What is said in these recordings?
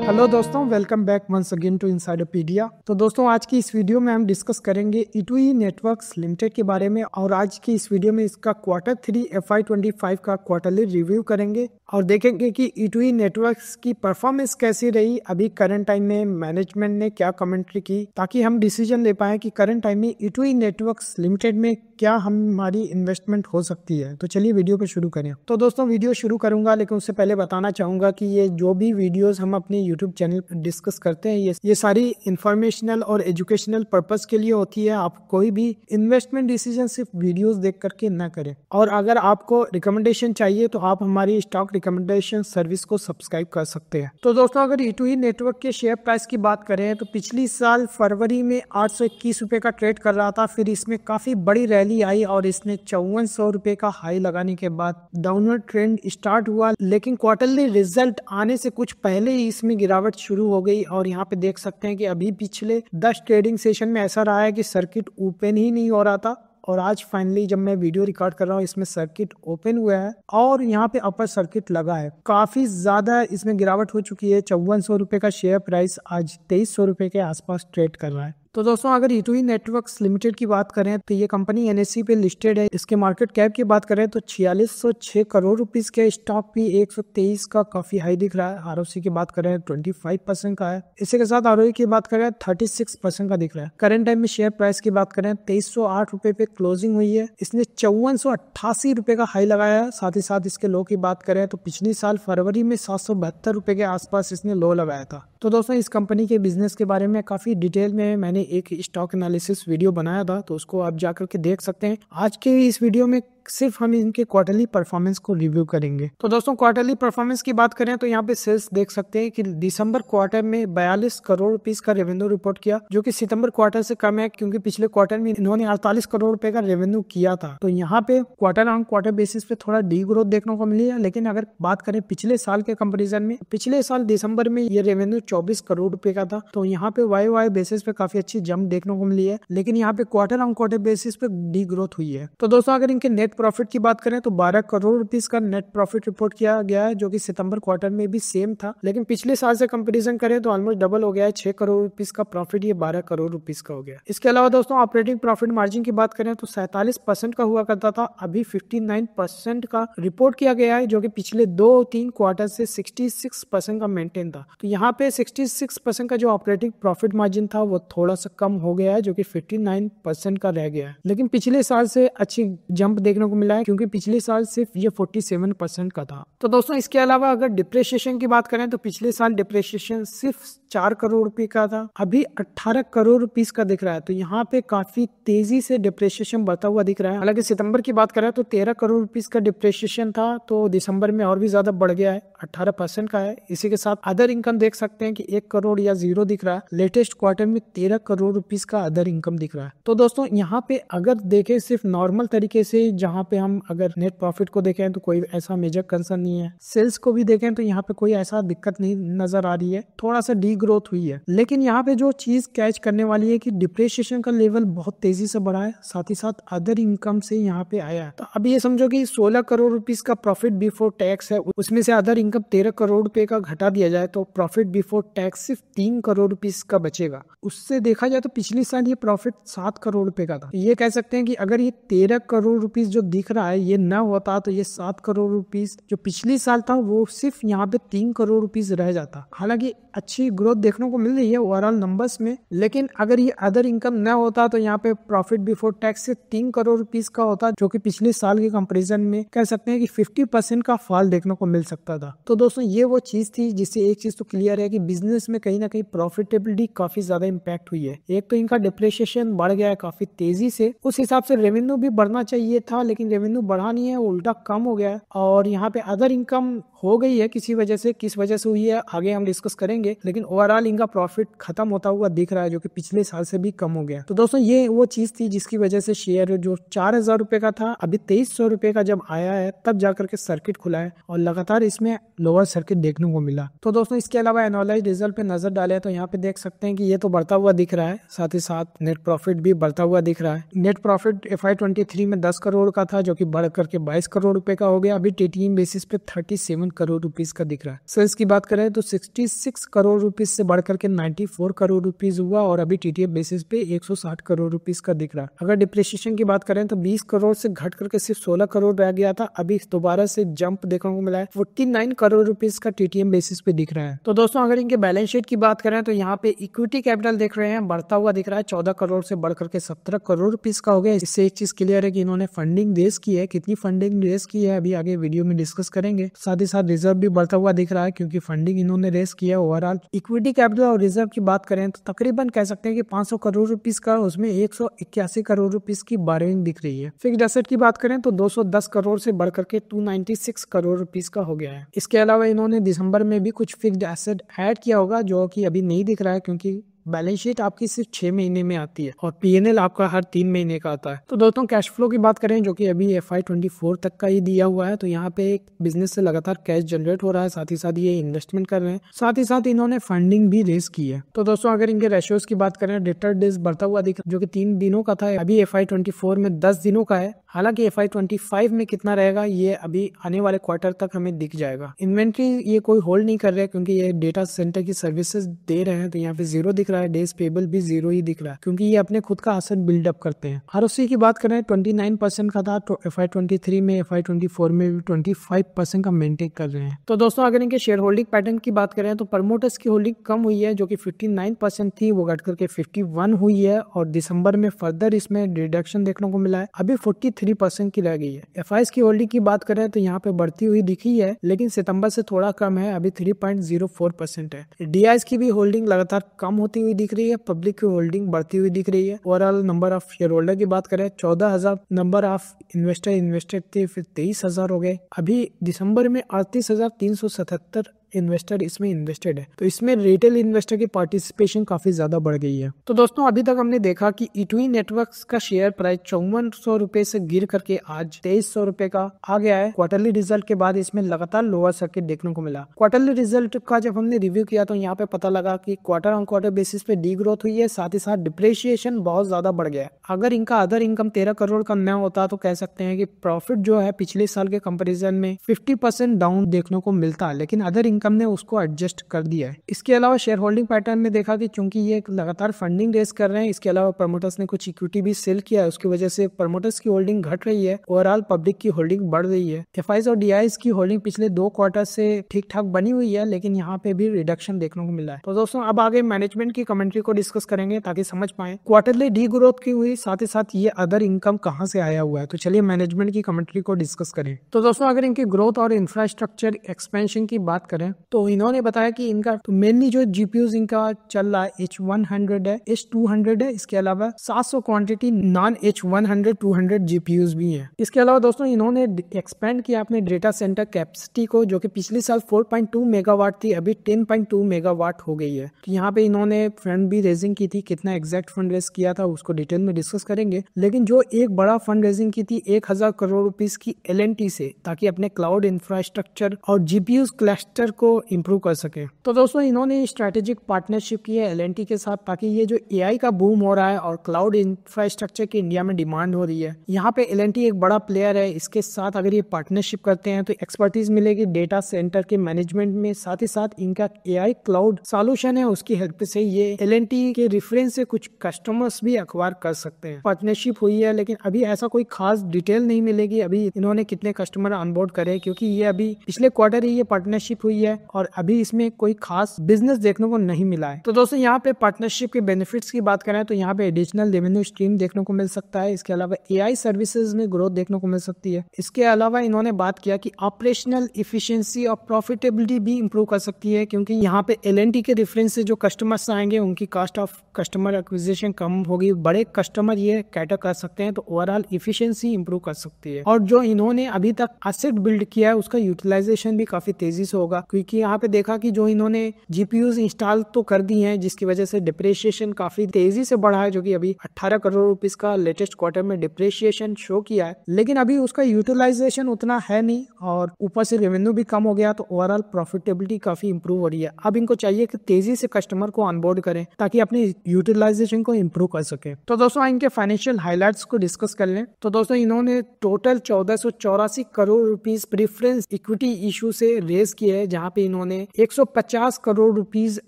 Hello दोस्तों, welcome back once again to Insiderpedia. तो दोस्तों, आज की इस वीडियो में हम डिस्कस करेंगे E2E नेटवर्क्स लिमिटेड के बारे में। और आज की इस वीडियो में इसका Q3 FY25 का क्वार्टरली रिव्यू करेंगे और देखेंगे कि E2E नेटवर्क्स की परफॉर्मेंस कैसी रही अभी करंट टाइम में, मैनेजमेंट ने क्या कमेंट्री की, ताकि हम डिसीजन ले पाए कि करंट टाइम में E2E नेटवर्क्स लिमिटेड में क्या हमारी इन्वेस्टमेंट हो सकती है। तो चलिए वीडियो को शुरू करें। तो दोस्तों, वीडियो शुरू करूंगा, लेकिन उससे पहले बताना चाहूंगा कि ये जो भी वीडियोस हम अपने यूट्यूब चैनल पर डिस्कस करते हैं, ये सारी इंफॉर्मेशनल और एजुकेशनल पर्पस के लिए होती है। आप कोई भी इन्वेस्टमेंट डिसीजन सिर्फ वीडियोस देख करके ना करें। और अगर आपको रिकमेंडेशन चाहिए तो आप हमारी स्टॉक रिकमेंडेशन सर्विस को सब्सक्राइब कर सकते हैं। तो दोस्तों, अगर E2E नेटवर्क के शेयर प्राइस की बात करें तो पिछली साल फरवरी में 821 रुपए का ट्रेड कर रहा था। फिर इसमें काफी बड़ी रैली आई और इसने 5400 रुपए का हाई लगाने के बाद डाउनवर्ड ट्रेंड स्टार्ट हुआ, लेकिन क्वार्टरली रिजल्ट आने से कुछ पहले ही इसमें गिरावट शुरू हो गई। और यहाँ पे देख सकते हैं कि अभी पिछले 10 ट्रेडिंग सेशन में ऐसा रहा है कि सर्किट ओपन ही नहीं हो रहा था। और आज फाइनली जब मैं वीडियो रिकॉर्ड कर रहा हूँ, इसमें सर्किट ओपन हुआ है और यहाँ पे अपर सर्किट लगा है। काफी ज्यादा इसमें गिरावट हो चुकी है। 5400 रुपए का शेयर प्राइस आज 2300 रुपए के आसपास ट्रेड कर रहा है। तो दोस्तों, अगर E2E नेटवर्क्स लिमिटेड की बात करें तो ये कंपनी NSE पे लिस्टेड है। इसके मार्केट कैप की बात करें तो 4606 करोड़ रुपीस के स्टॉक भी 123 का काफी हाई दिख रहा है। ROC की बात करें 25% का है। इसी के साथ ROE की बात करें 36% का दिख रहा है। करंट टाइम में शेयर प्राइस की बात करें 2308 रुपए पे क्लोजिंग हुई है। इसने 5488 रुपए का हाई लगाया है। साथ ही साथ इसके लो की बात करें तो पिछले साल फरवरी में 772 रुपए के आसपास इसने लो लगाया था। तो दोस्तों, इस कंपनी के बिजनेस के बारे में काफी डिटेल में मैंने एक स्टॉक एनालिसिस वीडियो बनाया था, तो उसको आप जाकर के देख सकते हैं। आज के इस वीडियो में सिर्फ हम इनके क्वार्टरली परफॉर्मेंस को रिव्यू करेंगे। तो दोस्तों, क्वार्टरली परफॉर्मेंस की बात करें तो यहाँ पे सेल्स देख सकते हैं कि दिसंबर क्वार्टर में 42 करोड़ रुपीस का रेवेन्यू रिपोर्ट किया, जो कि सितंबर क्वार्टर से कम है, क्योंकि पिछले क्वार्टर में इन्होंने 48 करोड़ रुपए का रेवेन्यू किया था। तो यहाँ पे क्वार्टर ऑन क्वार्टर बेसिस पे थोड़ा डी ग्रोथ देखने को मिली है। लेकिन अगर बात करें पिछले साल के कंपेरिजन में, पिछले साल दिसंबर में ये रेवेन्यू 24 करोड़ रुपए का था। तो यहाँ पे YoY बेसिस पे काफी अच्छी जंप देखने को मिली है। लेकिन यहाँ पे क्वार्टर ऑन क्वार्टर बेसिस पे डी ग्रोथ हुई है। तो दोस्तों, अगर इनके नेट प्रॉफिट की बात करें तो 12 करोड़ रुपीस का नेट प्रॉफिट रिपोर्ट किया गया है, जो कि सितंबर क्वार्टर में भी सेम था। लेकिन पिछले साल से कंपैरिजन करें तो ऑलमोस्ट डबल हो गया है। 6 करोड़ रुपीस का प्रॉफिट ये 12 करोड़ रुपीस का हो गया। इसके अलावा दोस्तों, ऑपरेटिंग प्रॉफिट मार्जिन की बात करें तो 47% का हुआ करता था, अभी 59% का रिपोर्ट किया गया है, जो कि पिछले 2-3 क्वार्टर से 66% का मेंटेन था। तो यहाँ पे 66% का जो ऑपरेटिंग प्रॉफिट मार्जिन था वो थोड़ा सा कम हो गया है, जो कि 59% का रह गया है। लेकिन पिछले साल से अच्छी जंप देखने को मिला है, क्योंकि पिछले साल सिर्फ ये 47% का था। तो दोस्तों, इसके अलावा अगर डिप्रेशिएशन की बात करें तो पिछले साल डिप्रेशिएशन सिर्फ 4 करोड़ रुपए का था, अभी 18 करोड़ रुपीस का दिख रहा है। तो यहाँ पे काफी तेजी से डिप्रेशिएशन बढ़ता हुआ दिख रहा है। हालांकि सितंबर की बात करें तो 13 करोड़ रुपीस का डिप्रेशिएशन था, तो दिसंबर में और भी ज्यादा बढ़ गया है, 18% का है। इसी के साथ अदर इनकम देख सकते हैं कि 1 करोड़ या 0 दिख रहा है। लेटेस्ट क्वार्टर में 13 करोड़ रुपीस का अदर इनकम दिख रहा है। तो दोस्तों, यहाँ पे अगर देखें सिर्फ नॉर्मल तरीके से, जहाँ पे हम अगर नेट प्रॉफिट को देखें तो कोई ऐसा मेजर कंसर्न नहीं है। सेल्स को भी देखें तो यहाँ पे कोई ऐसा दिक्कत नहीं नजर आ रही है, थोड़ा सा डी ग्रोथ हुई है। लेकिन यहाँ पे जो चीज कैच करने वाली है कि डिप्रेशिएशन का लेवल बहुत तेजी से बढ़ा है, साथ ही साथ अदर इनकम से यहाँ पे आया है। तो अब ये समझो कि 16 करोड़ रुपीस का प्रॉफिट बिफोर टैक्स है, उसमें से अदर इनकम 13 करोड़ रुपए का घटा दिया जाए तो प्रॉफिट बिफोर टैक्स सिर्फ 3 करोड़ रुपीस का बचेगा। उससे देखा जाए तो पिछली साल ये प्रॉफिट 7 करोड़ रुपए का था। ये कह सकते हैं कि अगर ये 13 करोड़ रुपीस जो दिख रहा है ये न होता तो ये 7 करोड़ रुपीस जो पिछली साल था वो सिर्फ यहाँ पे 3 करोड़ रुपीस रह जाता। हालांकि अच्छी ग्रोथ देखने को मिल रही है ओवरऑल नंबर्स में, लेकिन अगर ये अदर इनकम न होता तो यहाँ पे प्रॉफिट बिफोर टैक्स से 3 करोड़ रुपीस का होता, जो कि पिछले साल के कंपैरिजन में कह सकते हैं कि 50% का फॉल देखने को मिल सकता था। तो दोस्तों, ये वो चीज थी जिससे एक चीज तो क्लियर है कि बिजनेस में कहीं ना कहीं प्रॉफिटेबिलिटी काफी ज्यादा इम्पैक्ट हुई है। एक तो इनका डिप्रेशिएशन बढ़ गया है काफी तेजी से, उस हिसाब से रेवेन्यू भी बढ़ना चाहिए था, लेकिन रेवेन्यू बढ़ा नहीं है, उल्टा कम हो गया है। और यहाँ पे अदर इनकम हो गई है किसी वजह से, किस वजह से हुई है आगे हम डिस्कस करेंगे, लेकिन ओवरऑल इनका प्रॉफिट खत्म होता हुआ दिख रहा है, जो कि पिछले साल से भी कम हो गया। तो दोस्तों, ये वो चीज थी जिसकी वजह से शेयर जो 4000 रुपए का था अभी 2300 रुपए का जब आया है तब जाकर के सर्किट खुला है और लगातार इसमें लोअर सर्किट देखने को मिला। तो दोस्तों, इसके अलावा एनालाइज रिजल्ट पे नजर डाले तो यहाँ पे देख सकते हैं कि ये तो बढ़ता हुआ दिख रहा है, साथ ही साथ नेट प्रॉफिट भी बढ़ता हुआ दिख रहा है। नेट प्रॉफिट FY23 में 10 करोड़ का का था, जो कि बढ़ करके 22 करोड़ रुपए का हो गया। अभी टीटीएम बेसिस पे 37 करोड़ रुपीस का दिख रहा है। सेल्स की बात करें तो 66 करोड़ रुपीस से बढ़ करके 94 करोड़ रुपीस हुआ और अभी टीटीएम बेसिस पे 160 करोड़ रुपीस का दिख रहा है। अगर डिप्रिसिएशन की बात करें तो 20 करोड़ से घट करके सिर्फ 16 करोड़ रह गया था। अभी दोबारा से जंप देखने को मिला है, 49 करोड़ रुपीस का टीटीएम बेसिस पे दिख रहा है। तो दोस्तों अगर इनके बैलेंस शीट की बात करें तो यहाँ पे इक्विटी कैपिटल देख रहे हैं बढ़ता हुआ दिख रहा है, 14 करोड़ से बढ़ करके 17 करोड़ रुपीस का हो गया। इससे एक चीज क्लियर है कि इन्होंने फंडिंग रेज की है। कितनी फंडिंग रेज की है अभी आगे वीडियो में डिस्कस करेंगे। साथ ही साथ रिजर्व भी बढ़ता हुआ दिख रहा है क्योंकि फंडिंग इन्होंने रेज किया। ओवरऑल इक्विटी कैपिटल और रिजर्व की बात करें तो तकरीबन कह सकते हैं कि 500 करोड़ रुपीस का, उसमें 181 करोड़ रुपीस की बोरोइंग दिख रही है। फिक्स्ड एसेट की बात करें तो 210 करोड़ से बढ़ करके 296 करोड़ रुपीस का हो गया है। इसके अलावा इन्होंने दिसंबर में भी कुछ फिक्स्ड एसेट ऐड किया होगा जो कि अभी नहीं दिख रहा है क्योंकि बैलेंस शीट आपकी सिर्फ 6 महीने में आती है और पीएनएल आपका हर 3 महीने का आता है। तो दोस्तों कैश फ्लो की बात करें जो कि अभी FY24 तक का ही दिया हुआ है, तो यहाँ पे एक बिजनेस से लगातार कैश जनरेट हो रहा है, साथ ही साथ ये इन्वेस्टमेंट कर रहे हैं, साथ ही साथ इन्होंने फंडिंग भी रेज की है। तो दोस्तों अगर इनके रेशियोज की बात करें, डेटर डेज बढ़ता हुआ दिख जो कि 3 दिनों का था, अभी FY24 में 10 दिनों का है। हालांकि FY25 में कितना रहेगा ये अभी आने वाले क्वार्टर तक हमें दिख जाएगा। इन्वेंट्री ये कोई होल्ड नहीं कर रहे क्योंकि ये डेटा सेंटर की सर्विसेज दे रहे हैं, तो यहाँ पे 0 दिख रहा है। डेज पेबल भी 0 ही दिख रहा है क्योंकि ये अपने खुद का एसेट बिल्डअप करते हैं। आरओसी की बात करें 29% का था, तो FY23 में FY24 में भी 25% का मेंटेन कर रहे हैं। तो दोस्तों अगर इनके शेयर होल्डिंग पैटर्न की बात करें तो प्रमोटर्स की होल्डिंग कम हुई है, जो कि 59% थी वो घट करके 51 हुई है और दिसंबर में फर्दर इसमें रिडक्शन देखने को मिला है, अभी 43% की रह गई है। एफआईएस की होल्डिंग की बात करें तो यहाँ पे बढ़ती हुई दिखी है, लेकिन सितंबर से थोड़ा कम है, अभी 3.04% है। डीआईएस की भी होल्डिंग लगातार कम होती हुई दिख रही है, पब्लिक की होल्डिंग बढ़ती हुई दिख रही है। Overall number of share holder की बात करें 14,000 नंबर ऑफ इन्वेस्टर इन्वेस्टेड थे, फिर 23,000 हो गए। अभी दिसंबर में 38,377 इन्वेस्टर इसमें इन्वेस्टेड है, तो इसमें रिटेल इन्वेस्टर की पार्टिसिपेशन काफी ज्यादा बढ़ गई है। तो दोस्तों अभी तक हमने देखा कि E2E नेटवर्क्स का शेयर प्राइस 5400 रुपए से गिर करके आज 2300 रुपए का आ गया है। क्वार्टरली रिजल्ट के बाद इसमें लगातार लोअर सर्किट देखने को मिला। क्वार्टरली रिजल्ट का जब हमने रिव्यू किया तो यहाँ पे पता लगा कि क्वार्टर ऑन क्वार्टर बेसिस पे डी ग्रोथ हुई है, साथ ही साथ डिप्रिसिएशन बहुत ज्यादा बढ़ गया है। अगर इनका अदर इनकम 13 करोड़ का न होता तो कह सकते हैं कि प्रॉफिट जो है पिछले साल के कंपेरिजन में 50% डाउन देखने को मिलता है, लेकिन अदर इनकम ने उसको एडजस्ट कर दिया है। इसके अलावा शेयर होल्डिंग पैटर्न में देखा कि चूंकि ये लगातार फंडिंग रेस कर रहे हैं, इसके अलावा प्रमोटर्स ने कुछ इक्विटी भी सेल किया है, उसकी वजह से प्रमोटर्स की होल्डिंग घट रही है, ओवरऑल पब्लिक की होल्डिंग बढ़ रही है। एफआईएस और डीआईएस की होल्डिंग पिछले 2 क्वार्टर से ठीक ठाक बनी हुई है, लेकिन यहाँ पे भी रिडक्शन देखने को मिला है। तो दोस्तों अब आगे मैनेजमेंट की कमेंट्री को डिस्कस करेंगे ताकि समझ पाए क्वार्टरली डी ग्रोथ की हुई, साथ ही साथ ये अदर इनकम कहाँ से आया हुआ है। तो चलिए मैनेजमेंट की कमेंट्री को डिस्कस करें। तो दोस्तों अगर इनकी ग्रोथ और इंफ्रास्ट्रक्चर एक्सपेंशन की बात करें तो इन्होंने बताया कि इनका तो मेनली जो जीपीयूज इनका चल रहा है H100 है, H200 है, इसके अलावा 700 क्वांटिटी नॉन H100 200 जीपीयूज भी हैं। इसके अलावा दोस्तों इन्होंने एक्सपेंड किया अपने डेटा सेंटर कैपेसिटी को, जो कि पिछले साल 4.2 मेगावाट थी, अभी 10.2 मेगावाट हो गई है। तो यहाँ पे इन्होंने फंड भी रेजिंग की थी, कितना एग्जैक्ट फंड रेज किया था उसको डिटेल में डिस्कस करेंगे, लेकिन जो एक बड़ा फंड रेजिंग की थी 1000 करोड़ रुपीस की L&T से, ताकि अपने क्लाउड इंफ्रास्ट्रक्चर और जीपीयूज क्लस्टर को इम्प्रूव कर सके। तो दोस्तों इन्होंने स्ट्रेटेजिक पार्टनरशिप की है L&T के साथ, ताकि ये जो AI का बूम हो रहा है और क्लाउड इंफ्रास्ट्रक्चर की इंडिया में डिमांड हो रही है, यहाँ पे L&T एक बड़ा प्लेयर है। इसके साथ अगर ये पार्टनरशिप करते हैं तो एक्सपर्टीज मिलेगी डेटा सेंटर के मैनेजमेंट में, साथ ही साथ इनका AI क्लाउड सॉल्यूशन है, उसकी हेल्प से ये L&T के रेफरेंस से कुछ कस्टमर्स भी एक्वायर कर सकते हैं। पार्टनरशिप हुई है, लेकिन अभी ऐसा कोई खास डिटेल नहीं मिलेगी अभी इन्होंने कितने कस्टमर ऑनबोर्ड करे, क्योंकि ये अभी पिछले क्वार्टर ही ये पार्टनरशिप हुई है और अभी इसमें कोई खास बिजनेस देखने को नहीं मिला है। तो दोस्तों यहाँ पे पार्टनरशिप के बेनिफिट्स की बात करें तो यहाँ पे एडिशनल रेवेन्यू स्ट्रीम देखने को मिल सकता है, इसके अलावा AI सर्विसेज में ग्रोथ देखने को मिल सकती है। इसके अलावा इन्होंने बात किया कि ऑपरेशनल इफिशिएंसी और प्रॉफिटेबिलिटी भी इंप्रूव कर सकती है, क्योंकि यहाँ पे L&T के रेफरेंस से जो कस्टमर्स आएंगे उनकी कॉस्ट ऑफ कस्टमर एक्विजिशन कम होगी, बड़े कस्टमर ये कैटर कर सकते हैं, तो ओवरऑल इफिशिएंसी इंप्रूव कर सकती है। और जो इन्होंने अभी तक एसेट बिल्ड किया है उसका यूटिलाइजेशन भी काफी तेजी से होगा, क्योंकि यहाँ पे देखा कि जो इन्होंने जीपीयूज इंस्टॉल तो कर दी हैं, जिसकी वजह से डिप्रेशिएशन काफी तेजी से बढ़ा है, जो कि अभी 18 करोड़ रुपीस का लेटेस्ट क्वार्टर में डिप्रेशिएशन शो किया है। लेकिन अभी उसका यूटिलाइजेशन उतना है नहीं और ऊपर से रेवेन्यू भी कम हो गया, तो ओवरऑल प्रॉफिटेबिलिटी काफी इंप्रूव हो रही है। अब इनको चाहिए कि तेजी से कस्टमर को ऑनबोर्ड करें ताकि अपनी यूटिलाइजेशन को इंप्रूव कर सके। तो दोस्तों इनके फाइनेंशियल हाइलाइट्स को डिस्कस कर लें तो दोस्तों इन्होंने total 1484 crore rupees preference equity issue से रेज किए है, जहां पे इन्होंने 150 करोड़ रुपीस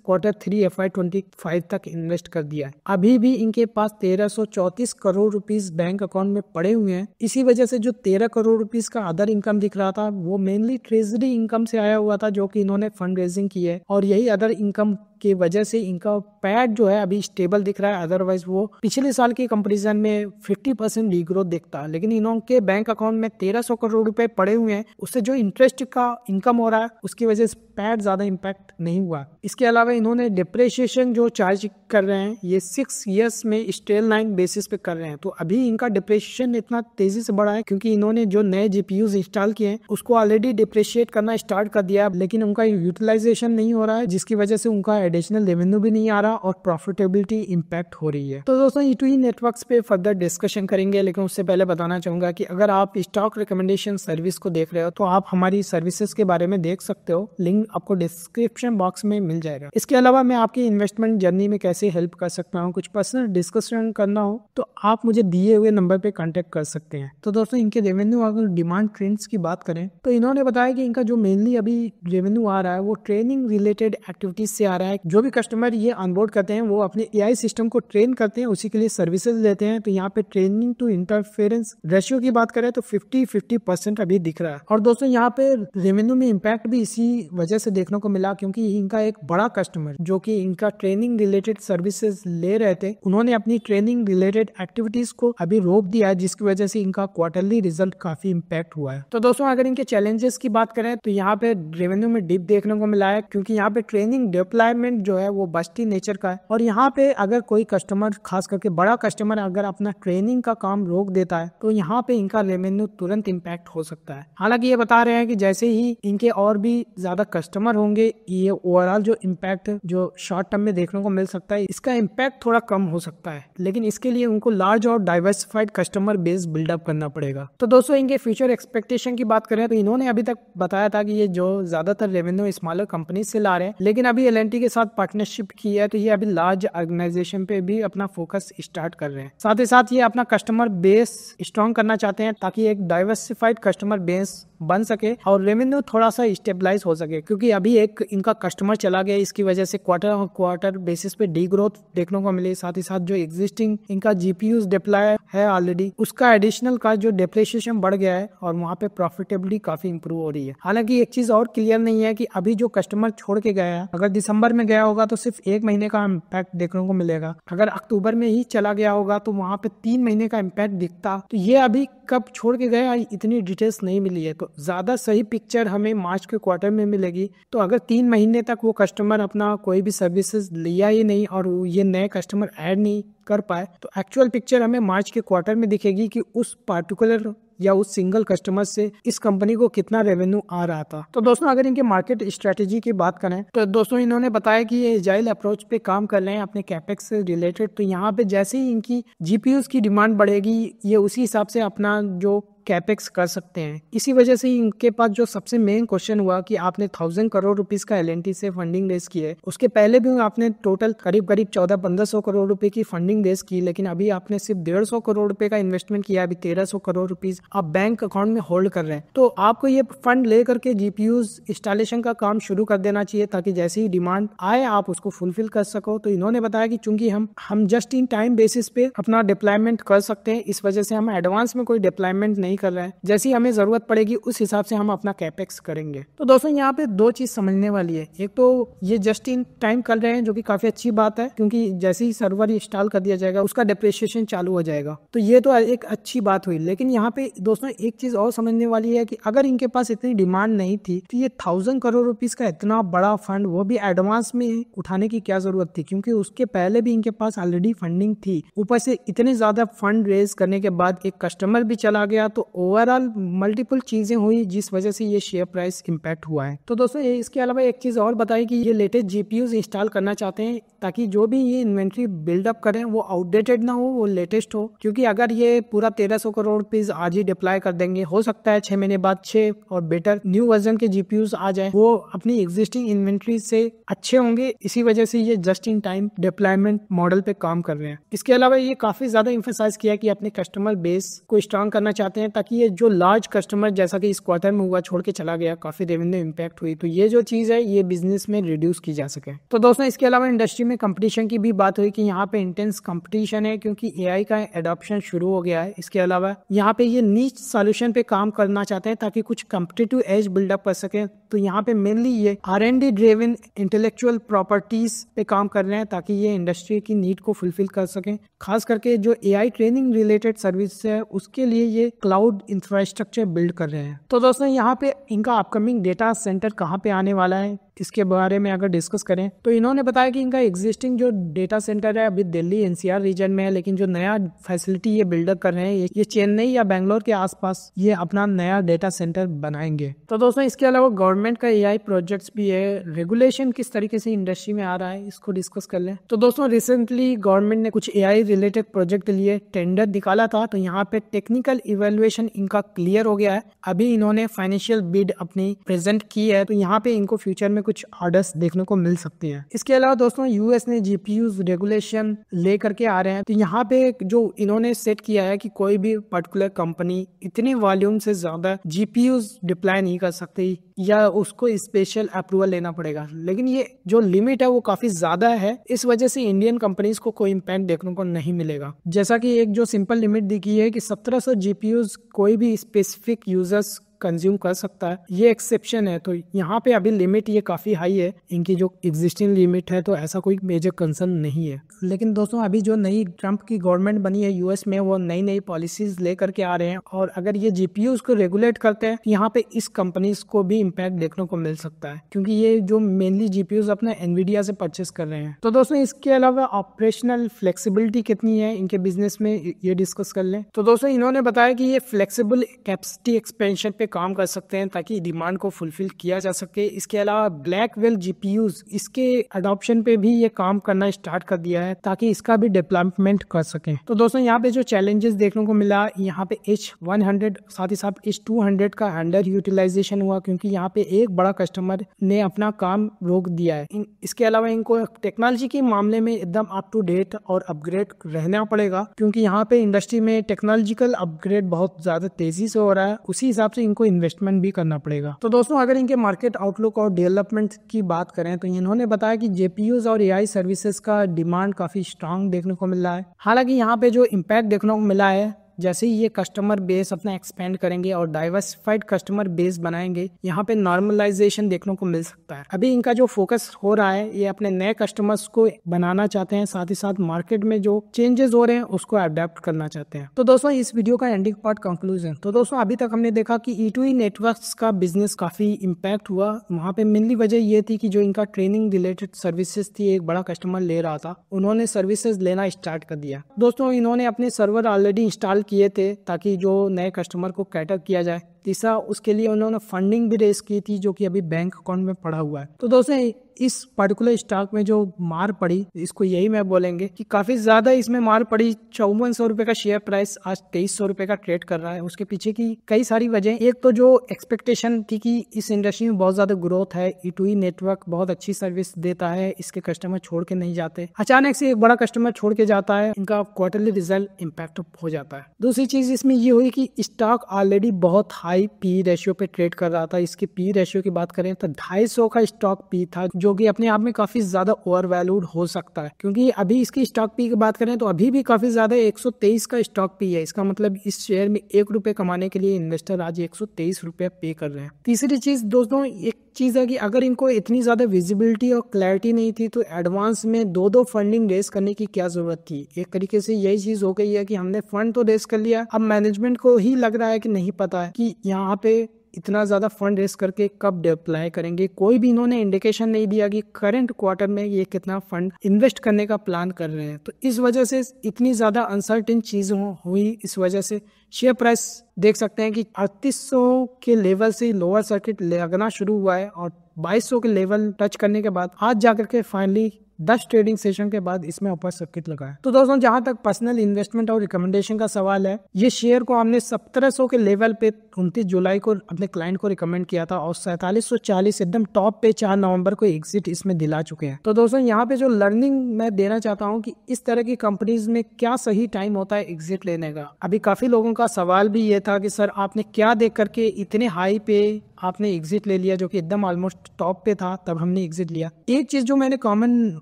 Q3 FY25 तक इन्वेस्ट कर दिया है। अभी भी इनके पास 1334 करोड़ रुपीस बैंक अकाउंट में पड़े हुए हैं। इसी वजह से जो 13 करोड़ रुपीस का अदर इनकम दिख रहा था वो मेनली ट्रेजरी इनकम से आया हुआ था, जो कि इन्होंने फंड रेजिंग की है, और यही अदर इनकम की वजह से इनका पैट जो है अभी स्टेबल दिख रहा है। अदरवाइज वो पिछले साल के कंपैरिजन में 50% डीग्रोथ दिखता है। लेकिन इनके बैंक अकाउंट में 1300 करोड़ रुपए पड़े हुए हैं, उससे जो इंटरेस्ट का इनकम हो रहा है उसकी वजह से पैट ज्यादा इम्पैक्ट नहीं हुआ। इसके अलावा इन्होंने डिप्रेशिएशन जो चार्ज कर रहे हैं ये 6 इयर्स में स्ट्रेट लाइन बेसिस पे कर रहे हैं। तो अभी इनका डिप्रेशिएशन इतना तेजी से बढ़ा है क्योंकि इन्होंने जो नए जीपीयूज इंस्टॉल किए हैं उसको ऑलरेडी डिप्रेशिएट करना स्टार्ट कर दिया है, लेकिन उनका यूटिलाइजेशन नहीं हो रहा है, जिसकी वजह से उनका एडिशनल रेवेन्यू भी नहीं आ रहा और प्रॉफिटेबिलिटी इंपैक्ट हो रही है। तो दोस्तों E2E नेटवर्क्स पे फर्दर डिस्कशन करेंगे, लेकिन उससे पहले बताना चाहूंगा कि अगर आप स्टॉक रिकमेंडेशन सर्विस को देख रहे हो तो आप हमारी सर्विसेज के बारे में देख सकते हो, लिंक आपको डिस्क्रिप्शन बॉक्स में मिल जाएगा। इसके अलावा मैं आपकी इन्वेस्टमेंट जर्नी में कैसे हेल्प कर सकता हूँ, कुछ पर्सनल डिस्कशन करना हो तो आप मुझे दिए हुए नंबर पे कांटेक्ट कर सकते हैं। तो दोस्तों इनके रेवेन्यू अगर डिमांड ट्रेंड्स की बात करें तो इन्होंने बताया कि इनका जो मेनली अभी रेवेन्यू आ रहा है वो ट्रेनिंग रिलेटेड एक्टिविटीज से आ रहा है। जो भी कस्टमर ये ऑनबोर्ड करते हैं वो अपने AI सिस्टम को ट्रेन करते हैं, उसी के लिए सर्विसेज देते हैं। तो यहाँ पे ट्रेनिंग टू इंटरफेरेंस रेशियो की बात करें तो 50-50% अभी दिख रहा है। और दोस्तों यहाँ पे रेवेन्यू में इम्पैक्ट भी इसी वजह से देखने को मिला क्योंकि इनका एक बड़ा कस्टमर जो कि इनका ट्रेनिंग रिलेटेड सर्विसेज ले रहे थे, उन्होंने अपनी ट्रेनिंग रिलेटेड एक्टिविटीज को अभी रोक दिया है, जिसकी वजह से इनका क्वार्टरली रिजल्ट काफी इम्पैक्ट हुआ है। तो दोस्तों अगर इनके चैलेंजेस की बात करें तो यहाँ पे रेवेन्यू में डिप देखने को मिला है क्योंकि यहाँ पे ट्रेनिंग डिप्लॉयमेंट जो है वो बस्टी नेचर का है, और यहाँ पे अगर कोई कस्टमर खास करके बड़ा कस्टमर अगर अपना ट्रेनिंग का काम रोक देता है तो यहाँ पे इनका रेवेन्यू तुरंत इम्पैक्ट हो सकता है। हालांकि ये बता रहे हैं कि जैसे ही इनके और भी ज्यादा कस्टमर होंगे ये ओवरऑल जो इम्पैक्ट जो शॉर्ट टर्म में देखने को मिल सकता है इसका इम्पैक्ट थोड़ा कम हो सकता है, लेकिन इसके लिए उनको लार्ज और डाइवर्सिफाइड कस्टमर बेस बिल्डअप करना पड़ेगा। तो दोस्तों इनके फ्यूचर एक्सपेक्टेशन की बात करें तो इन्होंने अभी तक बताया था कि ये जो ज्यादातर रेवेन्यू स्मॉलर कंपनी से ला रहे हैं, लेकिन अभी L&T के साथ पार्टनरशिप की है तो ये अभी लार्ज ऑर्गेनाइजेशन पे भी अपना फोकस स्टार्ट कर रहे हैं। साथ ही साथ ये अपना कस्टमर बेस स्ट्रॉन्ग करना चाहते हैं ताकि एक डाइवर्सिफाइड कस्टमर बेस बन सके और रेवेन्यू थोड़ा सा स्टेबलाइज हो सके, क्योंकि अभी एक इनका कस्टमर चला गया, इसकी वजह से क्वार्टर बेसिस पे डी ग्रोथ देखने को मिली। साथ ही साथ जो एग्जिस्टिंग इनका जीपीयूज डिप्लॉय है ऑलरेडी उसका एडिशनल का जो डिप्रिसिएशन बढ़ गया है और वहाँ पे प्रॉफिटेबिलिटी काफी इंप्रूव हो रही है। हालांकि एक चीज और क्लियर नहीं है कि अभी जो कस्टमर छोड़ के गया है अगर दिसंबर में गया होगा तो सिर्फ 1 महीने का इम्पैक्ट देखने को मिलेगा, अगर अक्टूबर में ही चला गया होगा तो वहाँ पे 3 महीने का इम्पैक्ट दिखता। तो ये अभी कब छोड़ के गया इतनी डिटेल्स नहीं मिली है, तो ज्यादा सही पिक्चर हमें मार्च के क्वार्टर में मिलेगी। तो अगर 3 महीने तक वो कस्टमर अपना कोई भी सर्विसेज लिया ही नहीं और ये नए कस्टमर ऐड नहीं कर पाए तो एक्चुअल पिक्चर हमें मार्च के क्वार्टर में दिखेगी कि उस पार्टिकुलर या उस सिंगल कस्टमर से इस कंपनी को कितना रेवेन्यू आ रहा था। तो दोस्तों अगर इनके मार्केट स्ट्रेटेजी की बात करें तो दोस्तों इन्होंने बताया कि ये एजाइल अप्रोच पे काम कर रहे हैं अपने कैपेक्स से रिलेटेड। तो यहाँ पे जैसे ही इनकी जीपीयूज की डिमांड बढ़ेगी ये उसी हिसाब से अपना जो कैपेक्स कर सकते हैं। इसी वजह से इनके पास जो सबसे मेन क्वेश्चन हुआ कि आपने 1000 करोड़ रुपीस का L&T से फंडिंग रेज की है, उसके पहले भी आपने टोटल करीब 1400-1500 करोड़ रुपए की फंडिंग रेज की, लेकिन अभी आपने सिर्फ 150 करोड़ रुपए का इन्वेस्टमेंट किया, अभी 1300 करोड़ रुपीस आप बैंक अकाउंट में होल्ड कर रहे हैं। तो आपको ये फंड लेकर के जीपीयूज इंस्टॉलेशन का काम शुरू कर देना चाहिए ताकि जैसे ही डिमांड आए आप उसको फुलफिल कर सको। तो इन्होंने बताया कि चूंकि हम जस्ट इन टाइम बेसिस पे अपना डिप्लॉयमेंट कर सकते हैं, इस वजह से हम एडवांस में कोई डिप्लॉयमेंट नहीं कर रहे हैं, जैसी हमें जरूरत पड़ेगी उस हिसाब से हम अपना कैपेक्स करेंगे। तो दोस्तों यहाँ पे 2 चीज समझने वाली है, एक तो ये जस्ट इन टाइम कर रहे हैं जो कि काफी अच्छी बात है क्योंकि जैसे ही सर्वर इंस्टॉल कर दिया जाएगा उसका डिप्रिसिएशन चालू हो जाएगा, तो ये तो एक अच्छी बात हुई। लेकिन यहाँ पे दोस्तों एक चीज और समझने वाली है कि अगर इनके पास इतनी डिमांड नहीं थी तो ये 1000 करोड़ रुपीस का इतना बड़ा फंड वो भी एडवांस में उठाने की क्या जरूरत थी, क्योंकि उसके पहले भी इनके पास ऑलरेडी फंडिंग थी। ऊपर से इतने ज्यादा फंड रेज करने के बाद एक कस्टमर भी चला गया तो तो ओवरऑल मल्टीपल चीजें हुई जिस वजह से ये शेयर प्राइस इम्पैक्ट हुआ है। तो दोस्तों इसके अलावा एक चीज और बताई कि ये लेटेस्ट जीपीयूज इंस्टॉल करना चाहते हैं ताकि जो भी ये इन्वेंट्री बिल्डअप करें वो आउटडेटेड ना हो, वो लेटेस्ट हो। क्योंकि अगर ये पूरा 1300 करोड़ पीस आज ही डिप्लॉय कर देंगे, हो सकता है 6 महीने बाद 6 और बेटर न्यू वर्जन के जीपीयूज आ जाए, वो अपनी एग्जिस्टिंग इन्वेंट्री से अच्छे होंगे। इसी वजह से ये just in time deployment model पे काम कर रहे हैं। इसके अलावा ये काफी ज्यादा इंफोसाइज किया कि अपने कस्टमर बेस को स्ट्रॉन्ग करना चाहते हैं ताकि ये जो लार्ज कस्टमर जैसा कि इस क्वार्टर में हुआ छोड़ के चला गया, काफी रेवेन्यू इंपैक्ट हुई, तो ये जो चीज है ये बिजनेस में रिड्यूस की जा सके। तो दोस्तों इसके अलावा इंडस्ट्री में कंपटीशन की भी बात हुई कि यहाँ पे इंटेंस कंपटीशन है क्योंकि एआई का एडॉप्शन शुरू हो गया है। इसके अलावा यहाँ पे ये नीच सॉल्यूशन पे काम करना चाहते हैं ताकि कुछ कॉम्पिटिटिव एज बिल्डअप कर सके। तो यहाँ पे मेनली ये R&D ड्रिवन इंटेलेक्चुअल प्रॉपर्टीज पे काम कर रहे हैं ताकि ये इंडस्ट्री की नीड को फुलफिल कर सकें। खास करके जो एआई ट्रेनिंग रिलेटेड सर्विस है उसके लिए ये क्लाउड इंफ्रास्ट्रक्चर बिल्ड कर रहे हैं। तो दोस्तों यहाँ पे इनका अपकमिंग डेटा सेंटर कहाँ पे आने वाला है इसके बारे में अगर डिस्कस करें तो इन्होंने बताया कि इनका एग्जिस्टिंग जो डेटा सेंटर है अभी दिल्ली एनसीआर रीजन में है, लेकिन जो नया फैसिलिटी ये बिल्डअप कर रहे हैं ये चेन्नई या बेंगलोर के आसपास ये अपना नया डेटा सेंटर बनाएंगे। तो दोस्तों इसके अलावा गवर्नमेंट का एआई प्रोजेक्ट्स भी है, रेगुलेशन किस तरीके से इंडस्ट्री में आ रहा है इसको डिस्कस कर लें। तो दोस्तों रिसेंटली गवर्नमेंट ने कुछ एआई रिलेटेड प्रोजेक्ट के लिए टेंडर निकाला था, तो यहाँ पे टेक्निकल इवेल्युएशन इनका क्लियर हो गया है। अभी इन्होंने फाइनेंशियल बिड अपनी प्रेजेंट की है, तो यहाँ पे इनको फ्यूचर में कुछ ऑर्डर्स देखने को मिल सकती हैं। इसके अलावा दोस्तों यूएस ने जीपीयूज रेगुलेशन ले करके आ रहे हैं, तो यहाँ पे जो इन्होंने सेट किया है कि कोई भी पर्टिकुलर कंपनी इतनी वॉल्यूम से ज्यादा जीपीयूज डिप्लॉय नहीं कर सकती या उसको स्पेशल अप्रूवल लेना पड़ेगा, लेकिन ये जो लिमिट है वो काफी ज्यादा है। इस वजह से इंडियन कंपनीज को कोई इम्पैक्ट देखने को नहीं मिलेगा। जैसा कि एक जो सिंपल लिमिट दी गई है कि 1700 जीपीयूज कोई भी स्पेसिफिक यूजर्स कंज्यूम कर सकता है, ये एक्सेप्शन है। तो यहाँ पे अभी लिमिट ये काफी हाई है, इनकी जो एग्जिस्टिंग लिमिट है, तो ऐसा कोई मेजर कंसर्न नहीं है। लेकिन दोस्तों अभी जो नई ट्रम्प की गवर्नमेंट बनी है यूएस में, वो नई नई पॉलिसीज लेकर के आ रहे हैं और अगर ये जीपीयूज को रेगुलेट करते हैं तो यहाँ पे इस कंपनीज को भी इम्पैक्ट देखने को मिल सकता है, क्योंकि ये जो मेनली जीपीयूज अपने एनवीडिया से परचेस कर रहे हैं। तो दोस्तों इसके अलावा ऑपरेशनल फ्लेक्सिबिलिटी कितनी है इनके बिजनेस में ये डिस्कस कर लें। तो दोस्तों इन्होंने बताया कि ये फ्लेक्सिबल कैपेसिटी एक्सपेंशन पे काम कर सकते हैं ताकि डिमांड को फुलफिल किया जा सके। इसके अलावा ब्लैकवेल जीपीयूज इसके अडॉप्शन पे भी ये काम करना स्टार्ट कर दिया है ताकि इसका भी डेवलपमेंट कर सके। तो दोस्तों यहाँ पे जो चैलेंजेस देखने को मिला, यहाँ पे H100 साथ ही साथ H200 का अंडर यूटिलाइजेशन हुआ क्योंकि यहाँ पे एक बड़ा कस्टमर ने अपना काम रोक दिया है। इसके अलावा इनको टेक्नोलॉजी के मामले में एकदम अप टू डेट और अपग्रेड रहना पड़ेगा क्योंकि यहाँ पे इंडस्ट्री में टेक्नोलॉजिकल अपग्रेड बहुत ज्यादा तेजी से हो रहा है, उसी हिसाब से इनको इन्वेस्टमेंट भी करना पड़ेगा। तो दोस्तों अगर इनके मार्केट आउटलुक और डेवलपमेंट की बात करें तो इन्होंने बताया कि जेपीयूज और एआई सर्विसेज का डिमांड काफी स्ट्रांग देखने को मिल रहा है। हालांकि यहाँ पे जो इम्पैक्ट देखने को मिला है, जैसे ही ये कस्टमर बेस अपना एक्सपेंड करेंगे और डाइवर्सिफाइड कस्टमर बेस बनाएंगे, यहाँ पे नॉर्मलाइजेशन देखने को मिल सकता है। अभी इनका जो फोकस हो रहा है ये अपने नए कस्टमर्स को बनाना चाहते हैं, साथ ही साथ मार्केट में जो चेंजेस हो रहे हैं उसको अडेप्ट करना चाहते हैं। तो दोस्तों इस वीडियो का एंडिंग पार्ट कंक्लूजन। तो दोस्तों अभी तक हमने देखा कि E2E नेटवर्क्स का बिजनेस काफी इम्पैक्ट हुआ। वहाँ पे मेनली वजह ये थी कि जो इनका ट्रेनिंग रिलेटेड सर्विसेज थी, एक बड़ा कस्टमर ले रहा था, उन्होंने सर्विसेज लेना स्टार्ट कर दिया। दोस्तों इन्होंने अपने सर्वर ऑलरेडी इंस्टॉल किए थे ताकि जो नए कस्टमर को कैटर किया जाए। तीसरा, उसके लिए उन्होंने फंडिंग भी रेस की थी जो कि अभी बैंक अकाउंट में पड़ा हुआ है। तो दोस्तों इस पर्टिकुलर स्टॉक में जो मार पड़ी, इसको यही मैं बोलेंगे कि काफी ज्यादा इसमें मार पड़ी। 5400 रुपए का शेयर प्राइस आज 2300 रुपए का ट्रेड कर रहा है। उसके पीछे की कई सारी वजह, एक तो जो एक्सपेक्टेशन थी कि इस इंडस्ट्री में बहुत ज्यादा ग्रोथ है, E2E नेटवर्क बहुत अच्छी सर्विस देता है, इसके कस्टमर छोड़ के नहीं जाते। अचानक से एक बड़ा कस्टमर छोड़ के जाता है, इनका क्वार्टरली रिजल्ट इम्पैक्ट हो जाता है। दूसरी चीज इसमें ये हुई कि स्टॉक ऑलरेडी बहुत हाई पी रेशियो पे ट्रेड कर रहा था। इसके पी रेशियो की बात करें तो 250 का स्टॉक पी था, जो कि अपने आप में काफी ज्यादा ओवर वैल्यूड हो सकता है, क्योंकि अभी इसकी स्टॉक पी की बात करें तो अभी भी काफी ज्यादा 123 का स्टॉक पी है। इसका मतलब इस शेयर में 1 रुपए कमाने के लिए इन्वेस्टर आज 123 रुपए पे कर रहे हैं। तीसरी चीज दोस्तों, एक चीज है कि अगर इनको इतनी ज्यादा विजिबिलिटी और क्लैरिटी नहीं थी तो एडवांस में दो फंडिंग रेस करने की क्या जरूरत थी। एक तरीके से यही चीज हो गई है कि हमने फंड तो रेस कर लिया, अब मैनेजमेंट को ही लग रहा है कि नहीं पता है कि यहाँ पे इतना ज़्यादा फंड रेस करके कब डिप्लॉय करेंगे, कोई भी इन्होंने इंडिकेशन नहीं दिया कि करंट क्वार्टर में ये कितना फंड इन्वेस्ट करने का प्लान कर रहे हैं। तो इस वजह से इतनी ज़्यादा अनसर्टेन चीज़ हुई, इस वजह से शेयर प्राइस देख सकते हैं कि 3800 के लेवल से लोअर सर्किट लगना शुरू हुआ है और 2200 के लेवल टच करने के बाद आज जाकर के फाइनली 10 ट्रेडिंग सेशन के बाद इसमें अपर सर्किट लगा है। तो दोस्तों जहां तक पर्सनल इन्वेस्टमेंट और रिकमेंडेशन का सवाल है, ये शेयर को हमने 1700 के लेवल पे 29 जुलाई को अपने क्लाइंट को रिकमेंड किया था और 4740 एकदम टॉप पे 4 नवंबर को एग्जिट इसमें दिला चुके हैं। तो दोस्तों यहाँ पे जो लर्निंग मैं देना चाहता हूँ कि इस तरह की कंपनीज में क्या सही टाइम होता है एग्जिट लेने का। अभी काफी लोगों का सवाल भी ये था कि सर आपने क्या देख करके इतने हाई पे आपने एग्जिट ले लिया, जो कि एकदम ऑलमोस्ट टॉप पे था तब हमने एग्जिट लिया। एक चीज जो मैंने कॉमन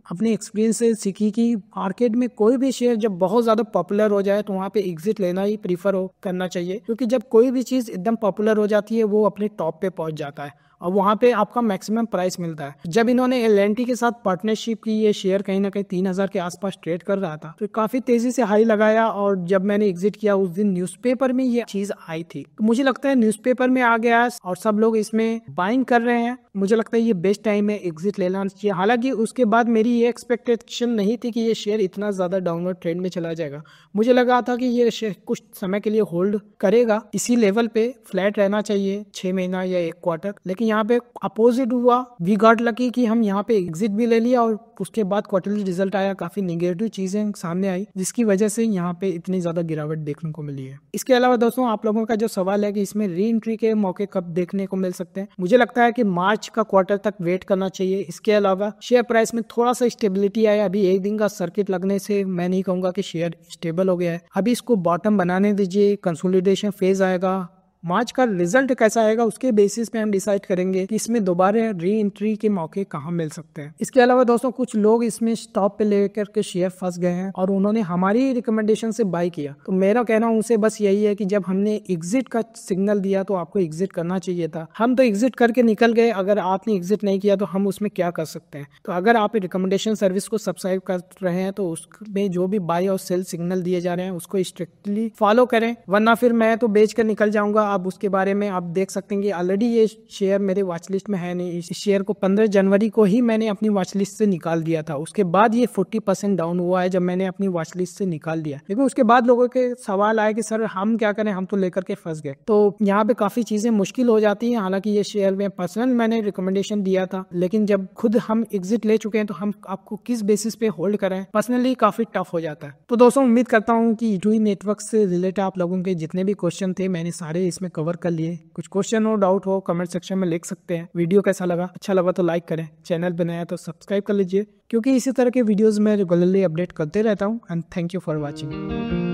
अपने एक्सपीरियंस से सीखी कि मार्केट में कोई भी शेयर जब बहुत ज्यादा पॉपुलर हो जाए तो वहाँ पे एग्जिट लेना ही प्रीफर करना चाहिए, क्योंकि जब कोई भी चीज एकदम पॉपुलर हो जाती है वो अपने टॉप पे पहुंच जाता है और वहाँ पे आपका मैक्सिमम प्राइस मिलता है। जब इन्होंने L&T के साथ पार्टनरशिप की, ये शेयर कहीं ना कहीं 3000 के आसपास ट्रेड कर रहा था, तो काफी तेजी से हाई लगाया और जब मैंने एग्जिट किया उस दिन न्यूज़पेपर में ये चीज आई थी। तो मुझे लगता है न्यूज़पेपर में आ गया और सब लोग इसमें बाइंग कर रहे हैं। मुझे लगता है ये बेस्ट टाइम है एग्जिट लेना चाहिए। हालांकि उसके बाद मेरी ये एक्सपेक्टेशन नहीं थी कि ये शेयर इतना ज्यादा डाउनवर्ड ट्रेंड में चला जाएगा। मुझे लगा था कि ये शेयर कुछ समय के लिए होल्ड करेगा, इसी लेवल पे फ्लैट रहना चाहिए 6 महीना या 1 क्वार्टर, लेकिन यहाँ पे अपोजिट हुआ। वी गॉट लकी कि हम यहाँ पे एग्जिट भी ले लिया और उसके बाद क्वार्टरली रिजल्ट आया, काफी नेगेटिव चीजें सामने आई जिसकी वजह से यहाँ पे इतनी ज्यादा गिरावट देखने को मिली है। इसके अलावा दोस्तों आप लोगों का जो सवाल है कि इसमें री एंट्री के मौके कब देखने को मिल सकते हैं, मुझे लगता है कि मार्च का क्वार्टर तक वेट करना चाहिए। इसके अलावा शेयर प्राइस में थोड़ा सा स्टेबिलिटी आया, अभी एक दिन का सर्किट लगने से मैं नहीं कहूंगा कि शेयर स्टेबल हो गया है। अभी इसको बॉटम बनाने दीजिए, कंसोलिडेशन फेज आएगा, मार्च का रिजल्ट कैसा आएगा उसके बेसिस पे हम डिसाइड करेंगे कि इसमें दोबारा री एंट्री के मौके कहाँ मिल सकते हैं। इसके अलावा दोस्तों कुछ लोग इसमें स्टॉप पे लेकर के शेयर फंस गए हैं और उन्होंने हमारी रिकमेंडेशन से बाय किया। तो मेरा कहना उनसे बस यही है कि जब हमने एग्जिट का सिग्नल दिया तो आपको एग्जिट करना चाहिए था। हम तो एग्जिट करके निकल गए, अगर आपने एग्जिट नहीं किया तो हम उसमें क्या कर सकते हैं। तो अगर आप रिकमेंडेशन सर्विस को सब्सक्राइब कर रहे हैं तो उसमें जो भी बाय और सेल सिग्नल दिए जा रहे हैं उसको स्ट्रिक्टली फॉलो करें, वरना फिर मैं तो बेच कर निकल जाऊंगा। अब उसके बारे में आप देख सकते हैं कि ऑलरेडी ये शेयर मेरे वॉच लिस्ट में है नहीं। इस शेयर को 15 जनवरी को ही मैंने अपनी वॉच लिस्ट से निकाल दिया था, उसके बाद ये 40% डाउन हुआ है जब मैंने अपनी वॉच लिस्ट से निकाल दिया। लेकिन उसके बाद लोगों के सवाल आए कि सर हम क्या करें, हम तो लेकर के फंस गए। तो यहाँ पे काफी चीजें मुश्किल हो जाती है। हालांकि ये शेयर में पर्सनल मैंने रिकमेंडेशन दिया था, लेकिन जब खुद हम एग्जिट ले चुके हैं तो हम आपको किस बेसिस पे होल्ड करें, पर्सनली काफी टफ हो जाता है। तो दोस्तों उम्मीद करता हूँ कि E2E नेटवर्क से रिलेटेड आप लोगों के जितने भी क्वेश्चन थे मैंने सारे इसमें कवर कर लिए। कुछ क्वेश्चन हो, डाउट हो, कमेंट सेक्शन में लिख सकते हैं। वीडियो कैसा लगा, अच्छा लगा तो लाइक करें, चैनल बनाया तो सब्सक्राइब कर लीजिए, क्योंकि इसी तरह के वीडियोस मैं रेगुलरली अपडेट करते रहता हूँ। And thank you for watching.